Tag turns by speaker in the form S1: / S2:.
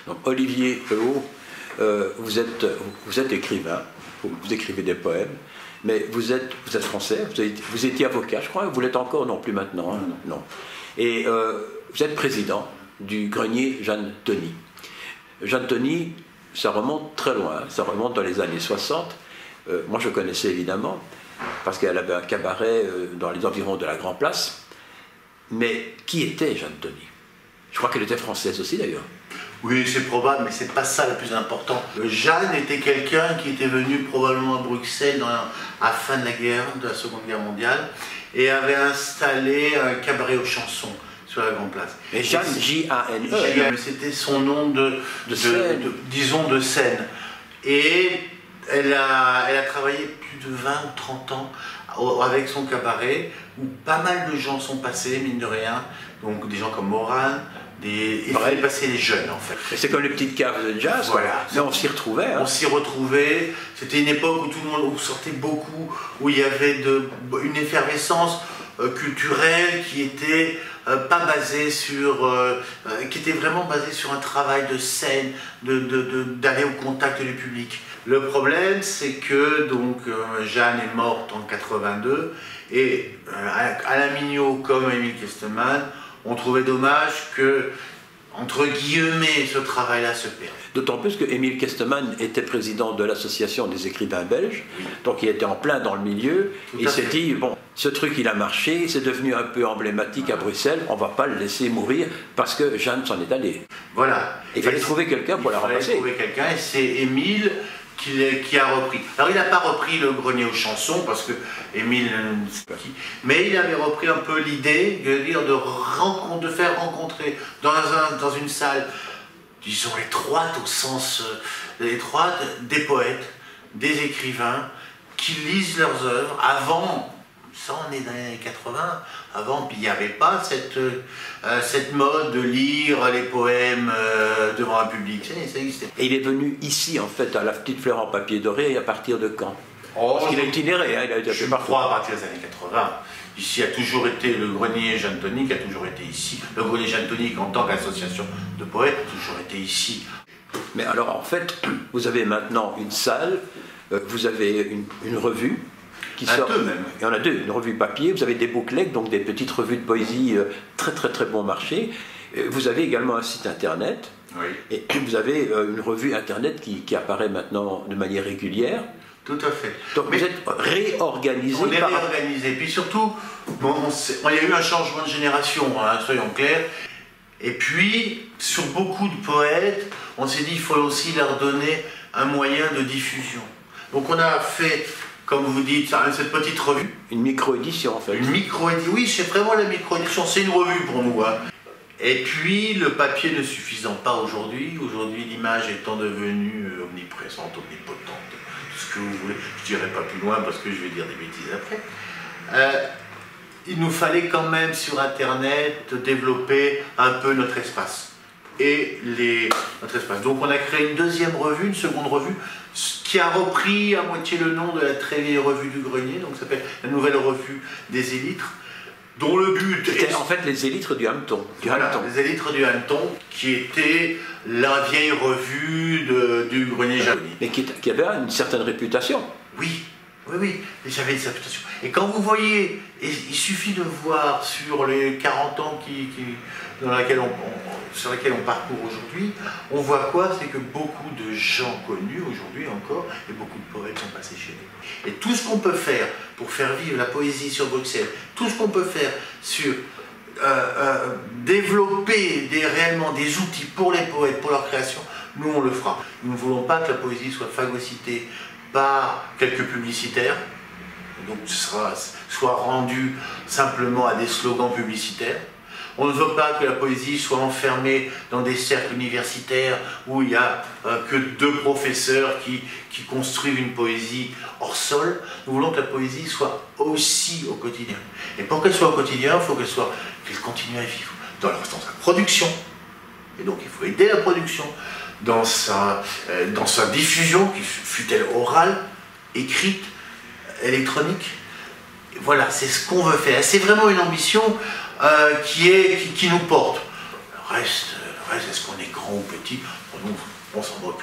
S1: Donc Olivier Hehaut, vous êtes écrivain, vous écrivez des poèmes, mais vous êtes français, vous étiez avocat, je crois, vous l'êtes encore, non plus maintenant, hein, non. Et vous êtes président du grenier Jeanne Tony. Jeanne Tony, ça remonte très loin, ça remonte dans les années 60. Moi je connaissais évidemment, parce qu'elle avait un cabaret dans les environs de la Grand Place. Mais qui était Jeanne Tony? Je crois qu'elle était française aussi d'ailleurs.
S2: Oui, c'est probable, mais c'est pas ça le plus important. Jeanne était quelqu'un qui était venu probablement à Bruxelles à la fin de la guerre, de la Seconde Guerre mondiale, et avait installé un cabaret aux chansons sur la Grande Place.
S1: Mais Jeanne, J-A-N-E.
S2: C'était son nom disons, de scène. Et elle a travaillé plus de 20-30 ans avec son cabaret, où pas mal de gens sont passés, mine de rien. Donc des gens comme Morin, il fallait passer les jeunes en fait.
S1: C'est comme les petites caves de jazz, voilà. Mais on s'y retrouvait. Hein.
S2: On s'y retrouvait, c'était une époque où tout le monde sortait beaucoup, où il y avait une effervescence culturelle qui était pas basée sur, qui était vraiment basée sur un travail de scène, d'aller au contact du public. Le problème, c'est que donc Jeanne est morte en 82 et Alain Mignot comme Émile Kesterman ont trouvé dommage que, entre guillemets, ce travail-là se perde.
S1: D'autant plus que Émile Kesterman était président de l'association des écrivains belges, oui. Donc il était en plein dans le milieu, et il s'est dit, bon, ce truc il a marché, c'est devenu un peu emblématique à Bruxelles, on ne va pas le laisser mourir parce que Jeanne s'en est allée.
S2: Voilà.
S1: Il fallait trouver quelqu'un pour la remplacer.
S2: Il fallait trouver quelqu'un, et c'est Émile qui a repris. Alors il n'a pas repris le grenier aux chansons, parce que Émile, mais il avait repris un peu l'idée de faire rencontrer dans une salle, disons étroite au sens étroite, des poètes, des écrivains qui lisent leurs œuvres. Avant, ça on est dans les années 80, avant il n'y avait pas cette mode de lire les poèmes devant un public, ça existait.
S1: Et il est venu ici en fait à la Petite Fleur en papier doré, et à partir de quand? Parce qu'il a itinéré, hein, il a été
S2: je crois à partir des années 80. Ici a toujours été le grenier Jeanne Tony, qui a toujours été ici. Le grenier Jeanne Tony, en tant qu'association de poètes, a toujours été ici.
S1: Mais alors en fait, vous avez maintenant une salle, vous avez une revue qui sort.
S2: Deux même.
S1: Il y en a deux, une revue papier, vous avez des booklets, donc des petites revues de poésie très bon marché. Vous avez également un site internet,
S2: oui.
S1: Et vous avez une revue internet qui apparaît maintenant de manière régulière.
S2: Tout à fait.
S1: Donc vous êtes réorganisé.
S2: On est réorganisé. Puis surtout, il y a eu un changement de génération, hein, soyons clairs. Et puis, sur beaucoup de poètes, on s'est dit qu'il faut aussi leur donner un moyen de diffusion. Donc on a fait, comme vous dites, cette petite revue.
S1: Une micro-édition en fait.
S2: Une micro-édition, oui, c'est vraiment la micro-édition, c'est une revue pour nous. Hein. Et puis, le papier ne suffisant pas aujourd'hui, l'image étant devenue omniprésente, omnipotente, ce que vous voulez, je ne dirai pas plus loin parce que je vais dire des bêtises après. Il nous fallait quand même sur Internet développer un peu notre espace. Notre espace. Donc on a créé une deuxième revue, une seconde revue, qui a repris à moitié le nom de la très vieille revue du grenier, donc ça s'appelle la nouvelle revue des élytres, dont le but
S1: était en fait les élytres du Hameton.
S2: Les élytres du Hameton, qui était la vieille revue du grenier Jeanne.
S1: Mais qui avait une certaine réputation.
S2: Oui, j'avais une réputation. Et quand vous voyez, il suffit de voir sur les 40 ans sur lesquels on parcourt aujourd'hui, on voit quoi? C'est que beaucoup de gens connus aujourd'hui encore, et beaucoup de poètes sont passés chez nous. Et tout ce qu'on peut faire pour faire vivre la poésie sur Bruxelles, tout ce qu'on peut faire sur développer réellement des outils pour les poètes, pour leur création, nous on le fera. Nous ne voulons pas que la poésie soit phagocytée par quelques publicitaires, donc soit rendue simplement à des slogans publicitaires. On ne veut pas que la poésie soit enfermée dans des cercles universitaires où il n'y a que deux professeurs qui construisent une poésie hors sol. Nous voulons que la poésie soit aussi au quotidien. Et pour qu'elle soit au quotidien, il faut qu'elle continue à vivre dans sa production. Et donc il faut aider la production dans sa diffusion, fût-elle orale, écrite, électronique. Et voilà, c'est ce qu'on veut faire. C'est vraiment une ambition qui nous porte. Le reste, Après, est-ce qu'on est grand ou petit? Nous, on s'en moque.